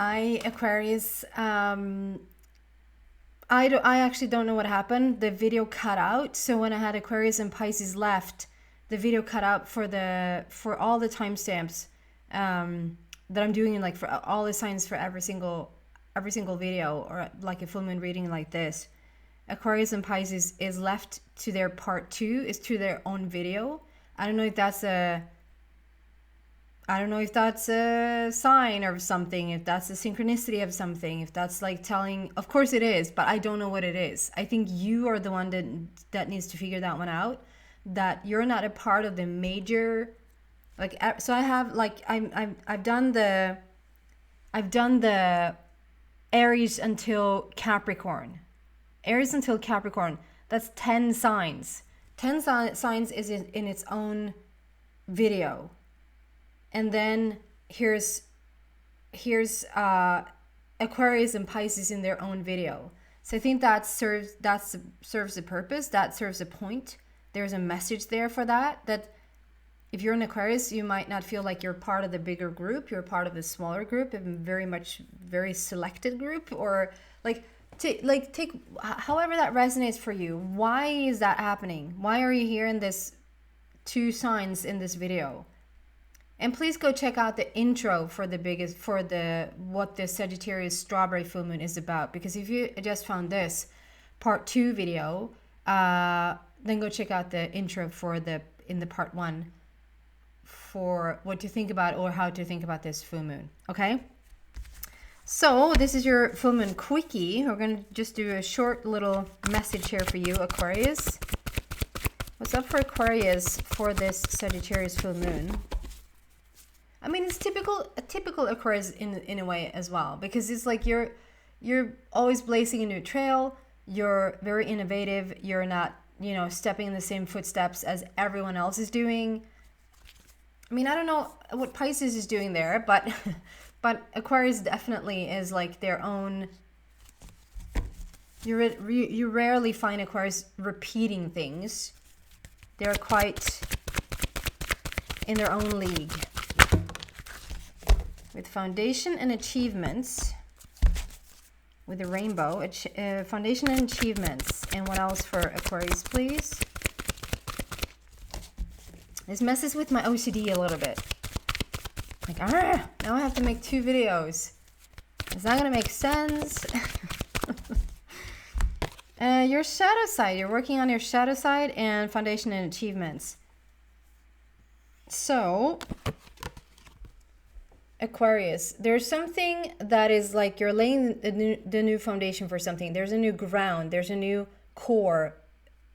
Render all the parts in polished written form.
Hi, Aquarius. I actually don't know what happened. The video cut out. So when I had Aquarius and Pisces left, the video cut out for all the timestamps that I'm doing, like for all the signs for every single video, or like a full moon reading like this. Aquarius and Pisces is left to their part 2, is to their own video. I don't know if that's a sign or something, if that's a synchronicity of something, if that's like telling, of course it is, but I don't know what it is. I think you are the one that needs to figure that one out, that you're not a part of the major, like, so I have like, I've done the Aries until Capricorn. Aries until Capricorn, that's 10 signs. 10 signs is in its own video. And then here's Aquarius and Pisces in their own video. So I think that serves a purpose, that serves a point. There's a message there for that if you're an Aquarius, you might not feel like you're part of the bigger group, you're part of the smaller group, a very selected group, or take however that resonates for you. Why is that happening? Why are you hearing this 2 signs in this video? And please go check out the intro for what the Sagittarius strawberry full moon is about. Because if you just found this part 2 video, then go check out the intro in the part 1 for what to think about or how to think about this full moon. Okay? So this is your full moon quickie. We're going to just do a short little message here for you, Aquarius. What's up for Aquarius for this Sagittarius full moon? I mean, it's a typical Aquarius in a way as well, because it's like you're always blazing a new trail. You're very innovative. You're not, stepping in the same footsteps as everyone else is doing. I mean, I don't know what Pisces is doing there, but Aquarius definitely is like their own. You rarely find Aquarius repeating things. They're quite in their own league. With foundation and achievements, with a rainbow, foundation and achievements. And what else for Aquarius, please? This messes with my OCD a little bit. Like, now I have to make 2 videos. It's not going to make sense. Your shadow side. You're working on your shadow side and foundation and achievements. So, Aquarius, there's something that is like you're laying the new foundation for something. There's a new ground. There's a new core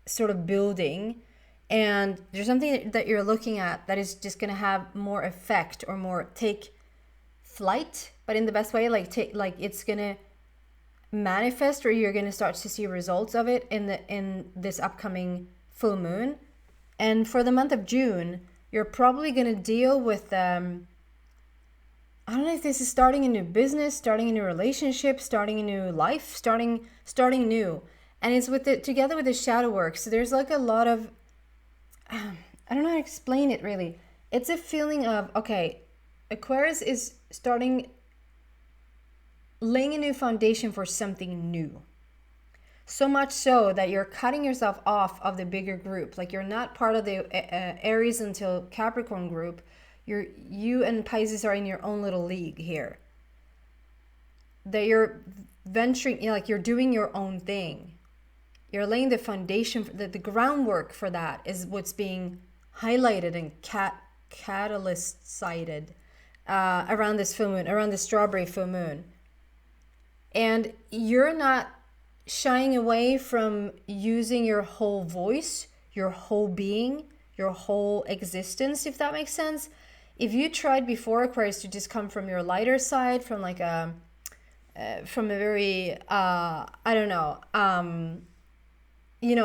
sort of building. And there's something that you're looking at that is just going to have more effect or more take flight, but in the best way, like it's going to manifest, or you're going to start to see results of it in this upcoming full moon. And for the month of June, you're probably going to deal with I don't know if this is starting a new business, starting a new relationship, starting a new life, starting new. And it's together with the shadow work. So there's like a lot of, I don't know how to explain it really. It's a feeling of, okay, Aquarius is laying a new foundation for something new. So much so that you're cutting yourself off of the bigger group. Like you're not part of the Aries until Capricorn group. You and Pisces are in your own little league here. That you're venturing, like you're doing your own thing. You're laying the foundation, the groundwork for that is what's being highlighted and catalyst-sided around this full moon, around the strawberry full moon. And you're not shying away from using your whole voice, your whole being, your whole existence, if that makes sense. If you tried before, Aquarius, to just come from your lighter side, from like from a very,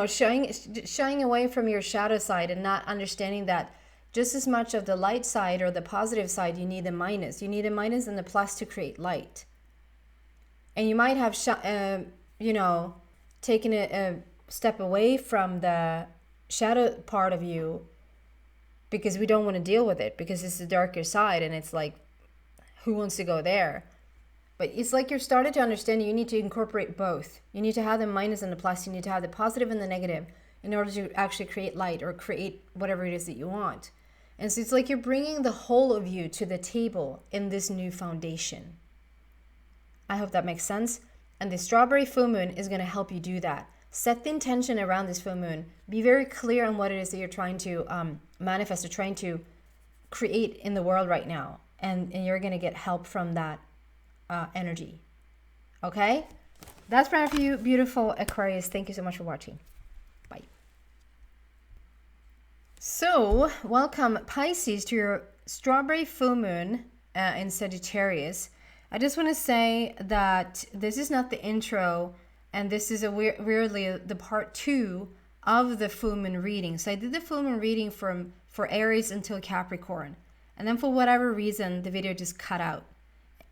shying away from your shadow side and not understanding that just as much of the light side or the positive side, you need a minus. You need a minus and a plus to create light. And you might have, taken a step away from the shadow part of you because we don't want to deal with it, because it's the darker side, and it's like, who wants to go there? But it's like you're starting to understand you need to incorporate both. You need to have the minus and the plus. You need to have the positive and the negative in order to actually create light or create whatever it is that you want. And so it's like you're bringing the whole of you to the table in this new foundation. I hope that makes sense. And the strawberry full moon is going to help you do that. Set the intention around this full moon. Be very clear on what it is that you're trying to manifest or trying to create in the world right now. And you're going to get help from that energy. Okay? That's for you, beautiful Aquarius. Thank you so much for watching. Bye. So, welcome Pisces to your strawberry full moon in Sagittarius. I just want to say that this is not the intro, and this is weirdly the part 2 of the full moon reading. So I did the full moon reading for Aries until Capricorn, and then for whatever reason the video just cut out.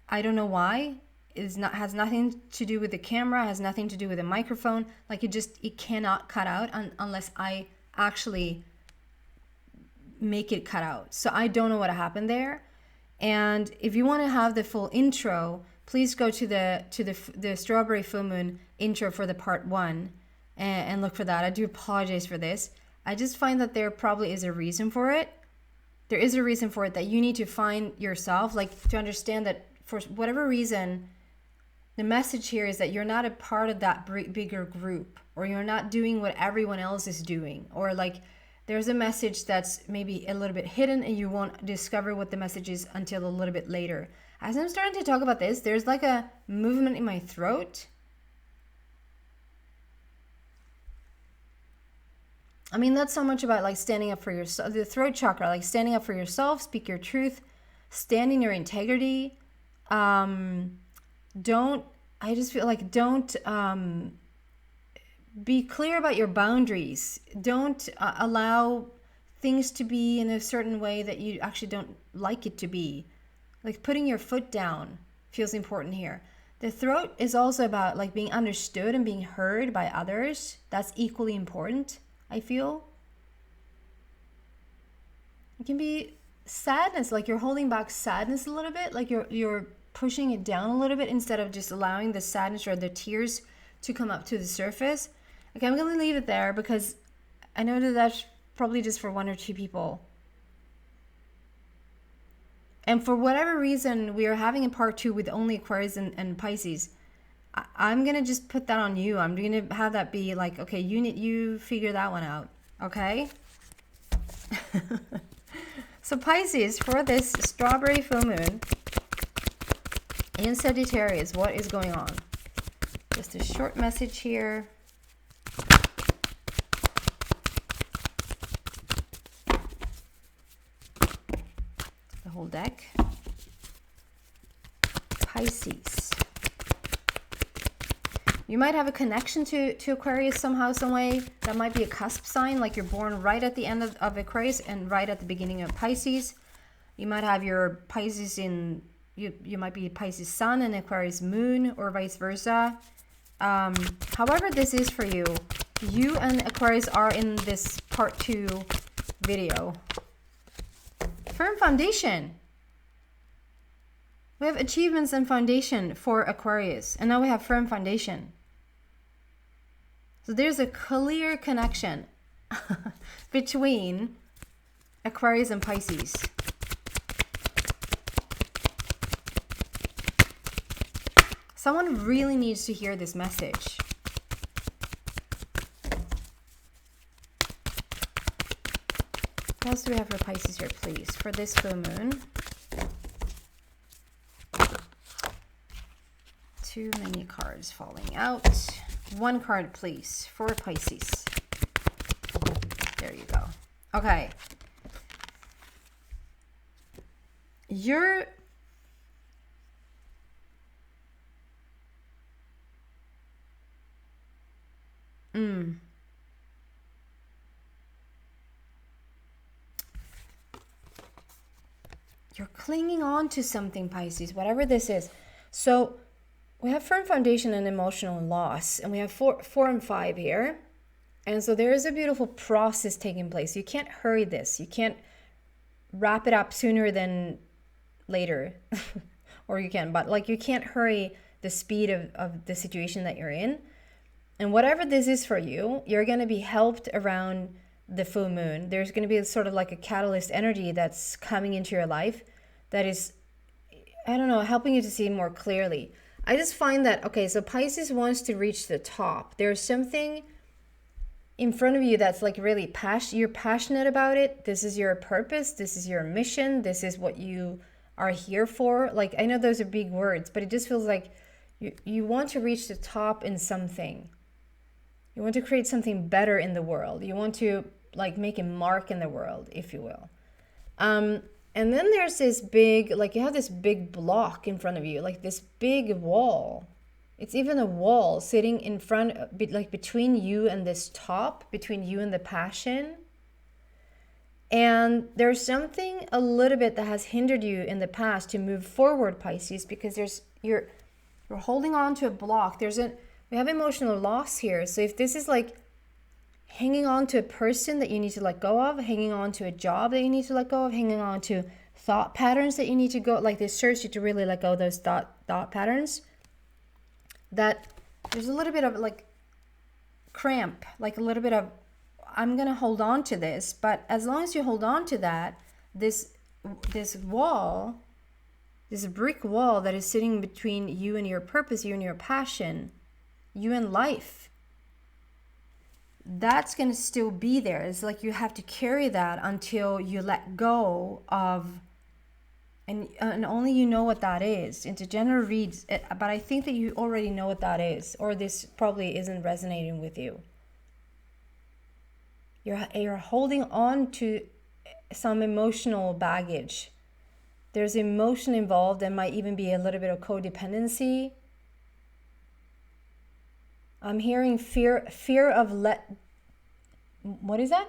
I don't know why. Has nothing to do with the camera, has nothing to do with the microphone. Like it cannot cut out unless I actually make it cut out. So I don't know what happened there. And if you want to have the full intro, please go to the strawberry full moon intro for the part 1 and look for that. I do apologize for this. I just find that there probably is a reason for it. There is a reason for it that you need to find yourself, like to understand that for whatever reason, the message here is that you're not a part of that bigger group, or you're not doing what everyone else is doing, or like there's a message that's maybe a little bit hidden and you won't discover what the message is until a little bit later. As I'm starting to talk about this, there's like a movement in my throat. I mean, that's so much about like standing up for yourself, the throat chakra, like standing up for yourself, speak your truth, stand in your integrity. Don't be clear about your boundaries. Don't allow things to be in a certain way that you actually don't like it to be. Like putting your foot down feels important here. The throat is also about like being understood and being heard by others. That's equally important, I feel. It can be sadness, like you're holding back sadness a little bit, like you're pushing it down a little bit instead of just allowing the sadness or the tears to come up to the surface. Okay, I'm going to leave it there because I know that that's probably just for 1 or 2 people. And for whatever reason, we are having a part 2 with only Aquarius and Pisces. I'm going to just put that on you. I'm going to have that be like, okay, you figure that one out. Okay? So Pisces, for this strawberry full moon in Sagittarius, what is going on? Just a short message here. The whole deck. Pisces. You might have a connection to Aquarius somehow, some way. That might be a cusp sign, like you're born right at the end of Aquarius and right at the beginning of Pisces. You might have your Pisces in, you might be Pisces sun and Aquarius moon, or vice versa. However this is for you, you and Aquarius are in this part 2 video. Firm foundation. We have achievements and foundation for Aquarius, and now we have firm foundation. So there's a clear connection between Aquarius and Pisces. Someone really needs to hear this message. What else do we have for Pisces here, please? For this full moon. Too many cards falling out. 1 card, please, for Pisces. There you go. Okay. You're clinging on to something, Pisces, whatever this is. So we have firm foundation and emotional loss, and we have 4 and 5 here. And so there is a beautiful process taking place. You can't hurry this. You can't wrap it up sooner than later. or you can, but like you can't hurry the speed of the situation that you're in. And whatever this is for you, you're going to be helped around the full moon. There's going to be sort of like a catalyst energy that's coming into your life that is, I don't know, helping you to see more clearly. I just find that, okay, so Pisces wants to reach the top. There's something in front of you that's like really you're passionate about it. This is your purpose. This is your mission. This is what you are here for. Like, I know those are big words, but it just feels like you want to reach the top in something. You want to create something better in the world. You want to like make a mark in the world, if you will. And then there's this big, like you have this big block in front of you, like this big wall. It's even a wall sitting in front, like between you and this top, between you and the passion. And there's something a little bit that has hindered you in the past to move forward, Pisces, because you're holding on to a block. We have emotional loss here. So if this is like hanging on to a person that you need to let go of, hanging on to a job that you need to let go of, hanging on to thought patterns that you need to go, like this serves you to really let go of those thought patterns, that there's a little bit of like cramp, like a little bit of, I'm going to hold on to this. But as long as you hold on to that, this wall, this brick wall that is sitting between you and your purpose, you and your passion, you and life, that's going to still be there. It's like you have to carry that until you let go of, and only you know what that is. Into general reads, but I think that you already know what that is, or this probably isn't resonating with you. You're holding on to some emotional baggage. There's emotion involved. There might even be a little bit of codependency. I'm hearing fear of what is that?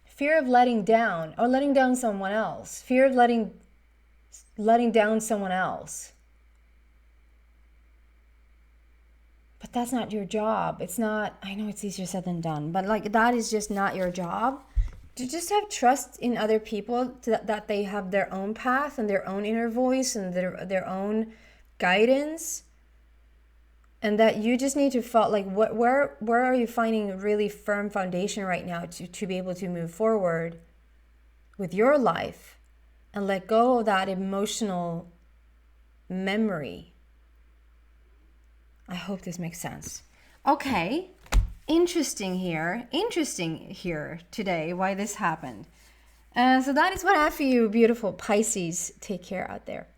Fear of letting down, or letting down someone else. Fear of letting down someone else. But that's not your job. It's not, I know it's easier said than done, but like that is just not your job. To just have trust in other people, that they have their own path and their own inner voice and their own guidance. And that you just need to follow, like where are you finding a really firm foundation right now to be able to move forward with your life and let go of that emotional memory. I hope this makes sense. Okay, interesting here today why this happened. So that is what I have for you, beautiful Pisces. Take care out there.